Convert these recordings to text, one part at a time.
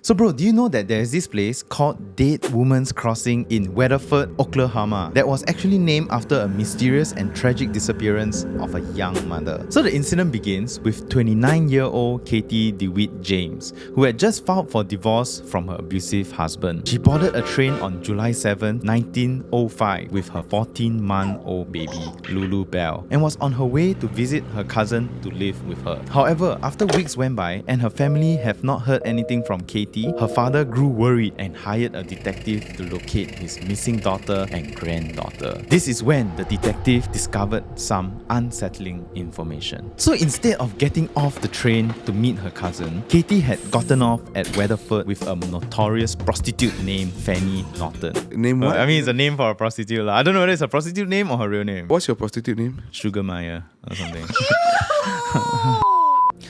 So bro, do you know that there's this place called Dead Woman's Crossing in Weatherford, Oklahoma that was actually named after a mysterious and tragic disappearance of a young mother? So the incident begins with 29-year-old Katie DeWitt James, who had just filed for divorce from her abusive husband. She boarded a train on July 7, 1905 with her 14-month-old baby, Lulu Bell, and was on her way to visit her cousin to live with her. However, after weeks went by and her family have not heard anything from Katie, her father grew worried and hired a detective to locate his missing daughter and granddaughter. This is when the detective discovered some unsettling information. So instead of getting off the train to meet her cousin, Katie had gotten off at Weatherford with a notorious prostitute named Fanny Norton. Name what? I mean, it's a name for a prostitute. I don't know whether it's a prostitute name or her real name. What's your prostitute name? Sugar Maya or something.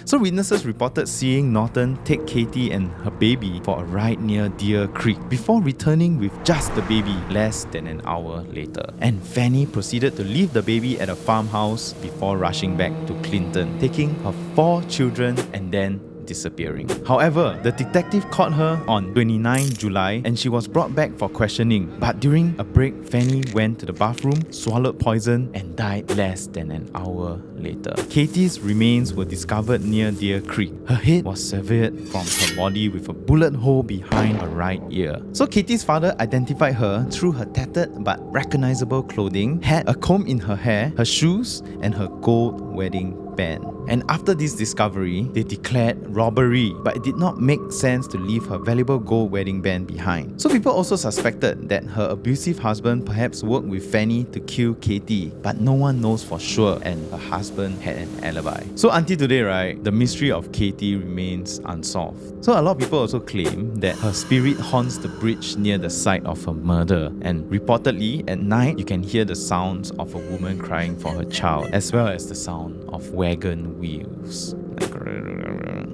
So witnesses reported seeing Norton take Katie and her baby for a ride near Deer Creek before returning with just the baby less than an hour later. And Fanny proceeded to leave the baby at a farmhouse before rushing back to Clinton, taking her 4 children and then disappearing. However, the detective caught her on 29 July and she was brought back for questioning. But during a break, Fanny went to the bathroom, swallowed poison and died less than an hour later. Katie's remains were discovered near Deer Creek. Her head was severed from her body with a bullet hole behind her right ear. So Katie's father identified her through her tattered but recognizable clothing, had a comb in her hair, her shoes and her gold wedding band. And after this discovery, they declared robbery, but it did not make sense to leave her valuable gold wedding band behind. So people also suspected that her abusive husband perhaps worked with Fanny to kill Katie, but no one knows for sure and her husband had an alibi. So until today, right, the mystery of Katie remains unsolved. So a lot of people also claim that her spirit haunts the bridge near the site of her murder, and reportedly at night you can hear the sounds of a woman crying for her child, as well as the sound of wagon wheels.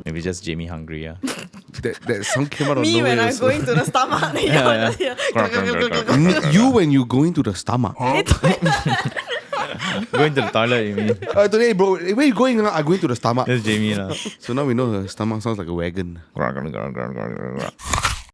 Maybe just Jamie hungry, yeah. That song came out of Me nowhere. when I'm also. going to the stomach. You when you going to the stomach. Going to the toilet, you mean? Today, bro, where you going? I'm going to the stomach. That's Jamie lah. So now we know her stomach sounds like a wagon.